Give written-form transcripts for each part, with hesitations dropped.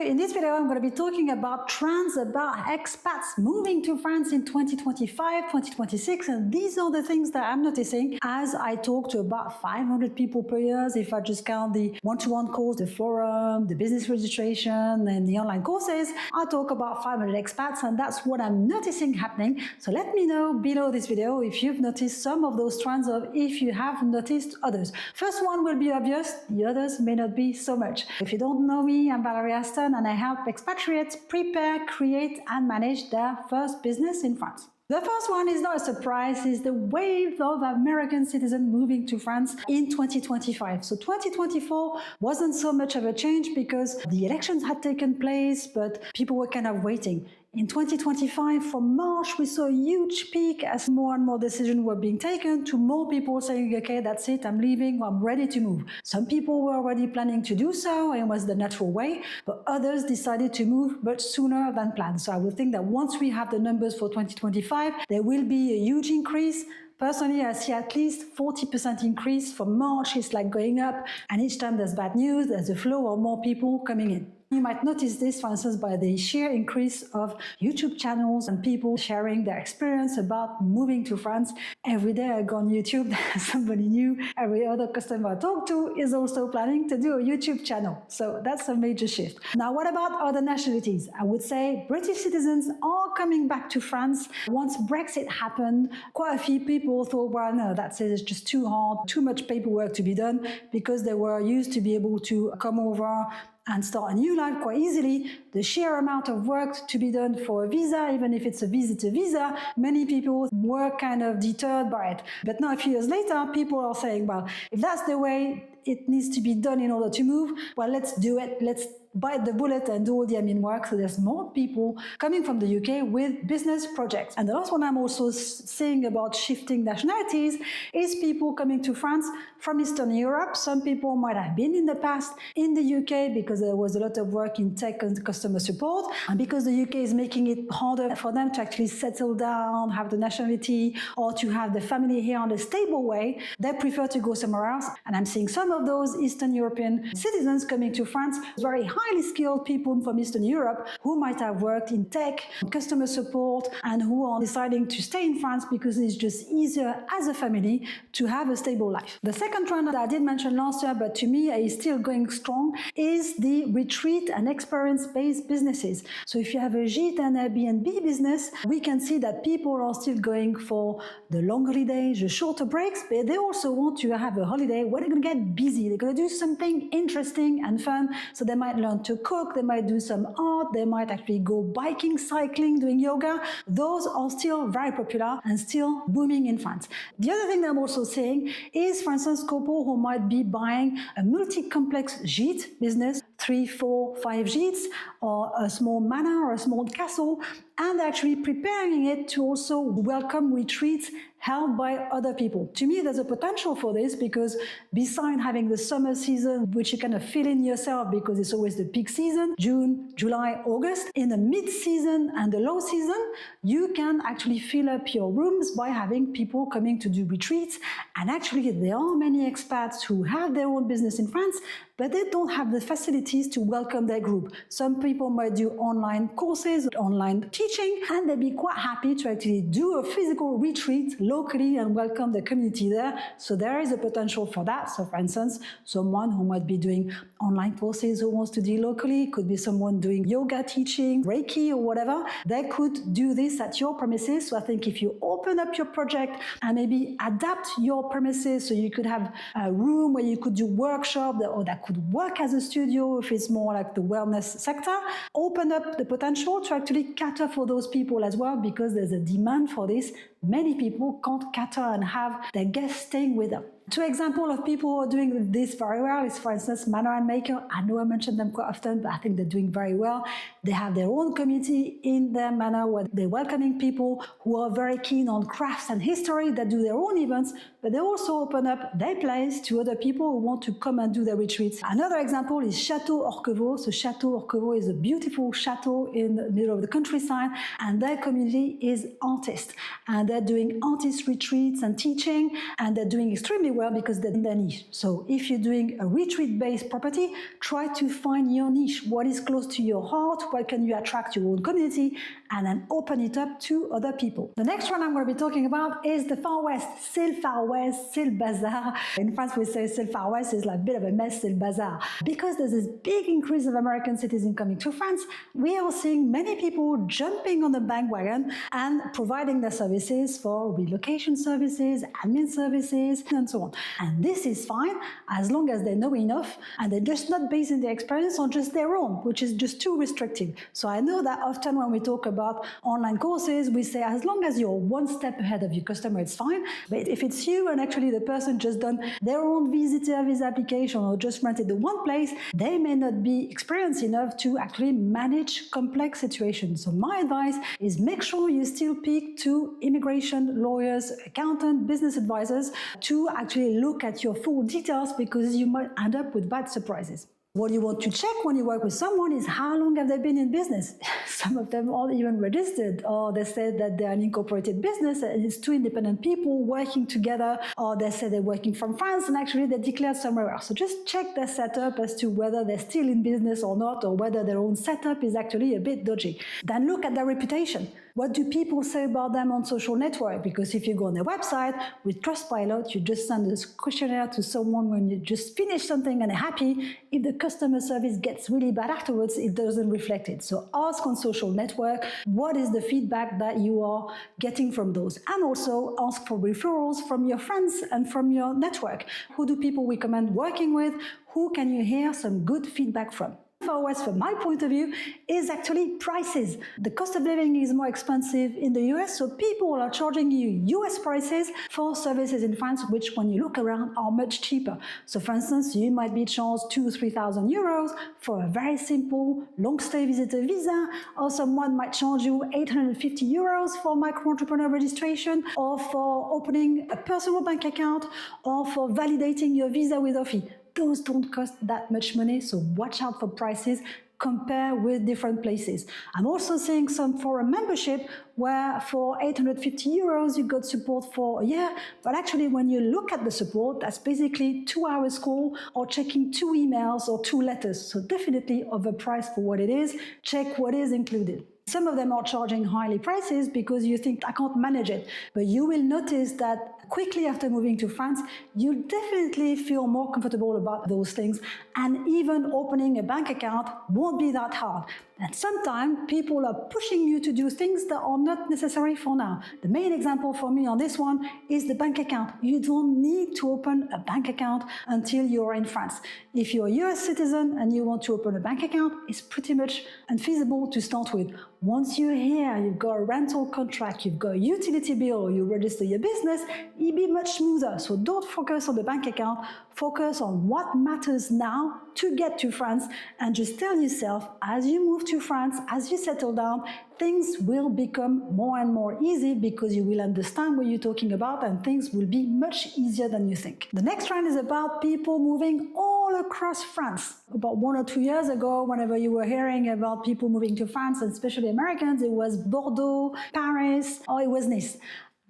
In this video, I'm going to be talking about trends about expats moving to France in 2025, 2026, and these are the things that I'm noticing as I talk to about 500 people per year. If I just count the one-to-one calls, the forum, the business registration, and the online courses, I talk about 500 expats, and that's what I'm noticing happening. So let me know below this video if you've noticed some of those trends or if you have noticed others. First one will be obvious, the others may not be so much. If you don't know me, I'm Valerie Aston, and I help expatriates prepare, create, and manage their first business in France. The first one is not a surprise, is the wave of American citizens moving to France in 2025. So 2024 wasn't so much of a change because the elections had taken place, but people were kind of waiting. In 2025, from March, we saw a huge peak as more and more decisions were being taken to more people saying, okay, that's it, I'm leaving, I'm ready to move. Some people were already planning to do so, and it was the natural way, but others decided to move much sooner than planned. So I would think that once we have the numbers for 2025, there will be a huge increase. Personally, I see at least 40% increase. From March, it's like going up, and each time there's bad news, there's a flow of more people coming in. You might notice this, for instance, by the sheer increase of YouTube channels and people sharing their experience about moving to France. Every day I go on YouTube, there's somebody new. Every other customer I talk to is also planning to do a YouTube channel. So that's a major shift. Now, what about other nationalities? I would say British citizens are coming back to France. Once Brexit happened, quite a few people thought, well, no, that's it, it's just too hard, too much paperwork to be done, because they were used to be able to come over and start a new life quite easily. The sheer amount of work to be done for a visa, even if it's a visitor visa, many people were kind of deterred by it. But now, a few years later, people are saying, well, if that's the way it needs to be done in order to move, well, let's do it. Let's bite the bullet and do all the admin work. So there's more people coming from the UK with business projects. And the last one I'm also saying about shifting nationalities is people coming to France from Eastern Europe. Some people might have been in the past in the UK because there was a lot of work in tech and customer support. And because the UK is making it harder for them to actually settle down, have the nationality, or to have the family here on a stable way, they prefer to go somewhere else. And I'm seeing some of those Eastern European citizens coming to France, very highly skilled people from Eastern Europe who might have worked in tech, customer support, and who are deciding to stay in France because it's just easier as a family to have a stable life. The second trend that I did mention last year, but to me is still going strong, is the retreat and experience-based businesses. So if you have a gîte and Airbnb business, we can see that people are still going for the long holidays, the shorter breaks, but they also want to have a holiday where they're going to get busy. They're going to do something interesting and fun. So they might learn to cook, they might do some art, they might actually go biking, cycling, doing yoga. Those are still very popular and still booming in France. The other thing that I'm also saying is, for instance, couple who might be buying a multi-complex gîte business, 3, 4, 5 gîtes, or a small manor or a small castle, and actually preparing it to also welcome retreats held by other people. To me, there's a potential for this because besides having the summer season, which you kind of fill in yourself because it's always the peak season, June, July, August, in the mid-season and the low season, you can actually fill up your rooms by having people coming to do retreats. And actually, there are many expats who have their own business in France, but they don't have the facilities to welcome their group. Some people might do online courses, online teaching, and they'd be quite happy to actually do a physical retreat locally and welcome the community there. So there is a potential for that. So for instance, someone who might be doing online courses who wants to do locally, could be someone doing yoga teaching, Reiki or whatever, they could do this at your premises. So I think if you open up your project and maybe adapt your premises so you could have a room where you could do workshop or that could work as a studio if it's more like the wellness sector, open up the potential to actually cater for those people as well, because there's a demand for this. Many people can't cater and have their guests staying with them. Two examples of people who are doing this very well is, for instance, Manor and Maker. I know I mention them quite often, but I think they're doing very well. They have their own community in their manor where they're welcoming people who are very keen on crafts and history, that do their own events, but they also open up their place to other people who want to come and do their retreats. Another example is Château Orquevaux. So Château Orquevaux is a beautiful chateau in the middle of the countryside, and their community is artists. And they're doing artist retreats and teaching, and they're doing extremely really well because they're in their niche. So if you're doing a retreat-based property, try to find your niche. What is close to your heart? What can you attract your own community? And then open it up to other people. The next one I'm going to be talking about is the Far West. C'est le Far West, c'est le bazar. In France, we say c'est le Far West is like a bit of a mess, c'est le bazar. Because there's this big increase of American citizens coming to France, we are seeing many people jumping on the bandwagon and providing their services for relocation services, admin services, and so on. And this is fine as long as they know enough and they're just not basing their experience on just their own, which is just too restrictive. So I know that often when we talk about online courses, we say as long as you're one step ahead of your customer, it's fine. But if it's you and actually the person just done their own visitor visa application or just rented the one place, they may not be experienced enough to actually manage complex situations. So my advice is make sure you still speak to immigration lawyers, accountant, business advisors to actually look at your full details because you might end up with bad surprises. What you want to check when you work with someone is how long have they been in business. Some of them aren't even registered, or they said that they're an incorporated business and it's two independent people working together, or they say they're working from France and actually they're declared somewhere else. So just check their setup as to whether they're still in business or not, or whether their own setup is actually a bit dodgy. Then look at their reputation. What do people say about them on social network? Because if you go on their website with Trustpilot, you just send a questionnaire to someone when you just finish something and they're happy. If the customer service gets really bad afterwards, it doesn't reflect it. So ask on social network, what is the feedback that you are getting from those? And also ask for referrals from your friends and from your network. Who do people recommend working with? Who can you hear some good feedback from? Far West, from my point of view, is actually prices. The cost of living is more expensive in the US, so people are charging you US prices for services in France, which when you look around are much cheaper. So for instance, you might be charged 2,000 to 3,000 euros for a very simple long stay visitor visa, or someone might charge you 850 euros for micro-entrepreneur registration, or for opening a personal bank account, or for validating your visa with OFI. Those don't cost that much money, so watch out for prices, compare with different places. I'm also seeing some forum membership where for 850 euros you got support for a year, but actually when you look at the support, that's basically 2 hours call or checking 2 emails or 2 letters. So definitely overpriced for what it is. Check what is included. Some of them are charging highly prices because you think, I can't manage it. But you will notice that quickly after moving to France, you definitely feel more comfortable about those things. And even opening a bank account won't be that hard. And sometimes people are pushing you to do things that are not necessary for now. The main example for me on this one is the bank account. You don't need to open a bank account until you're in France. If you're a US citizen and you want to open a bank account, it's pretty much unfeasible to start with. Once you're here, you've got a rental contract, you've got a utility bill, you register your business, it'll be much smoother. So don't focus on the bank account, focus on what matters now to get to France, and just tell yourself, as you move to France, as you settle down, things will become more and more easy because you will understand what you're talking about and things will be much easier than you think. The next trend is about people moving all across France. About 1 or 2 years ago, whenever you were hearing about people moving to France, and especially Americans, it was Bordeaux, Paris, or it was Nice.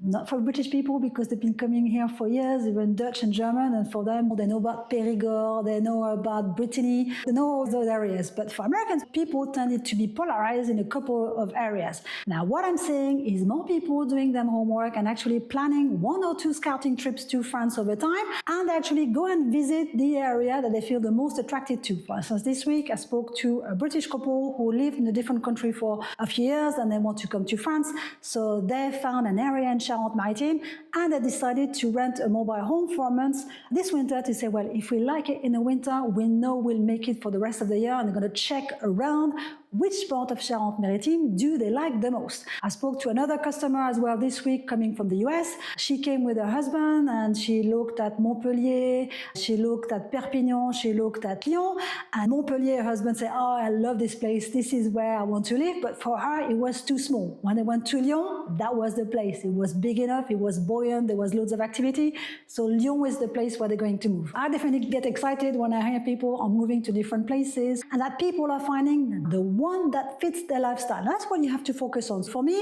Not for British people because they've been coming here for years, even Dutch and German, and for them, they know about Périgord, they know about Brittany, they know all those areas. But for Americans, people tended to be polarized in a couple of areas. Now, what I'm saying is more people doing their homework and actually planning 1 or 2 scouting trips to France over time, and actually go and visit the area that they feel the most attracted to. For instance, this week, I spoke to a British couple who lived in a different country for a few years, and they want to come to France. So they found an area in Charente-Maritime, and they decided to rent a mobile home for a month this winter to say, well, if we like it in the winter, we know we'll make it for the rest of the year, and they're going to check around which part of Charente-Maritime do they like the most. I spoke to another customer as well this week coming from the US. She came with her husband and she looked at Montpellier, she looked at Perpignan, she looked at Lyon, and Montpellier, her husband said, oh, I love this place, this is where I want to live, but for her it was too small. When they went to Lyon, that was the place. It was big enough, it was buoyant, there was loads of activity, so Lyon was the place where they're going to move. I definitely get excited when I hear people are moving to different places and that people are finding the one that fits their lifestyle. That's what you have to focus on. For me,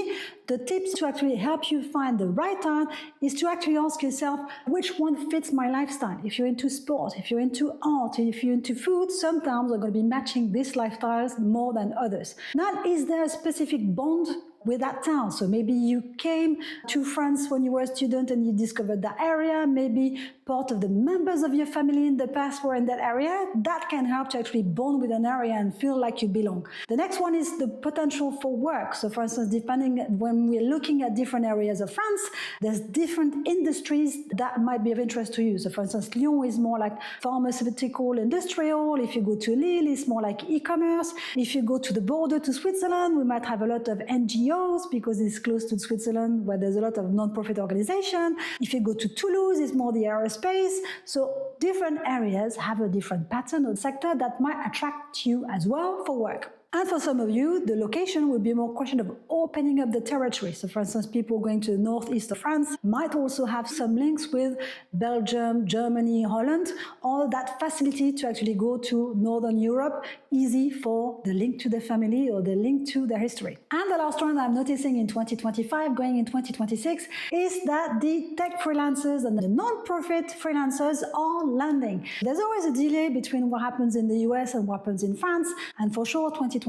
the tips to actually help you find the right time is to actually ask yourself, which one fits my lifestyle? If you're into sport, if you're into art, if you're into food, sometimes are going to be matching these lifestyles more than others. Now, is there a specific bond with that town? So maybe you came to France when you were a student and you discovered that area. Maybe part of the members of your family in the past were in that area. That can help to actually bond with an area and feel like you belong. The next one is the potential for work. So for instance, depending when we're looking at different areas of France, there's different industries that might be of interest to you. So for instance, Lyon is more like pharmaceutical, industrial. If you go to Lille, it's more like e-commerce. If you go to the border to Switzerland, we might have a lot of NGOs because it's close to Switzerland where there's a lot of non-profit organization. If you go to Toulouse, it's more the aerospace. So different areas have a different pattern or sector that might attract you as well for work. And for some of you, the location will be more a question of opening up the territory. So for instance, people going to the northeast of France might also have some links with Belgium, Germany, Holland, or that facility to actually go to Northern Europe, easy for the link to the family or the link to their history. And the last one I'm noticing in 2025, going in 2026, is that the tech freelancers and the non-profit freelancers are landing. There's always a delay between what happens in the US and what happens in France, and for sure 2025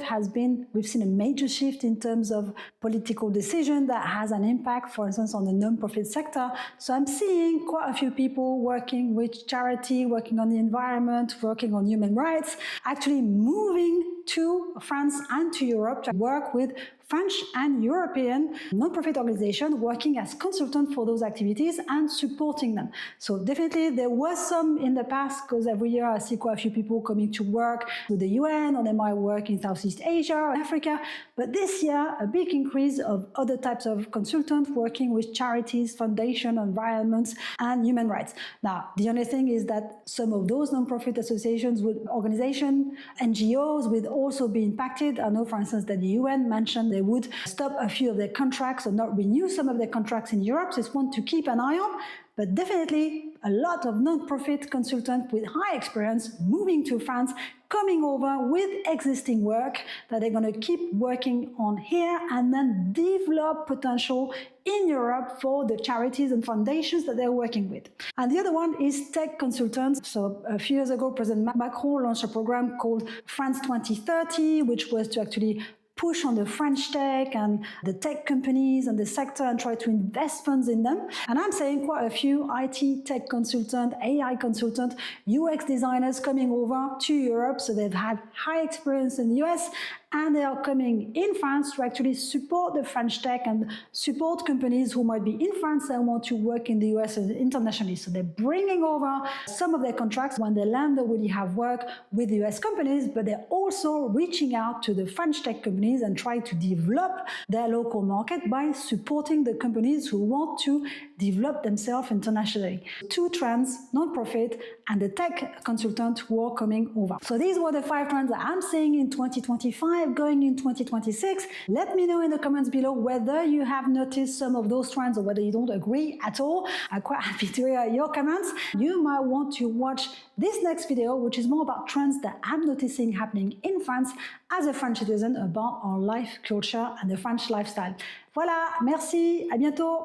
has been, we've seen a major shift in terms of political decision that has an impact, for instance, on the non-profit sector. So I'm seeing quite a few people working with charity, working on the environment, working on human rights, actually moving to France and to Europe to work with French and European non-profit organizations working as consultants for those activities and supporting them. So definitely there was some in the past, because every year I see quite a few people coming to work with the UN, or they might work in Southeast Asia or Africa. But this year, a big increase of other types of consultants working with charities, foundations, environments, and human rights. Now, the only thing is that some of those non-profit associations, organizations, NGOs would also be impacted. I know, for instance, that the UN mentioned they would stop a few of their contracts or not renew some of their contracts in Europe. So it's one to keep an eye on. But definitely a lot of non-profit consultants with high experience moving to France, coming over with existing work that they're going to keep working on here and then develop potential in Europe for the charities and foundations that they're working with. And the other one is tech consultants. So a few years ago, President Macron launched a program called France 2030, which was to actually push on the French tech and the tech companies and the sector and try to invest funds in them. And I'm saying quite a few IT tech consultants, AI consultants, UX designers coming over to Europe. So they've had high experience in the US and they are coming in France to actually support the French tech and support companies who might be in France and want to work in the US and internationally. So they're bringing over some of their contracts. When they land, they already have work with the US companies, but they're also reaching out to the French tech companies and try to develop their local market by supporting the companies who want to develop themselves internationally. Two trends, non-profit and the tech consultant who are coming over. So these were the 5 trends that I'm seeing in 2025, going in 2026. Let me know in the comments below whether you have noticed some of those trends or whether you don't agree at all. I'm quite happy to hear your comments. You might want to watch this next video, which is more about trends that I'm noticing happening in France as a French citizen about our life culture and the French lifestyle. Voilà, merci, à bientôt.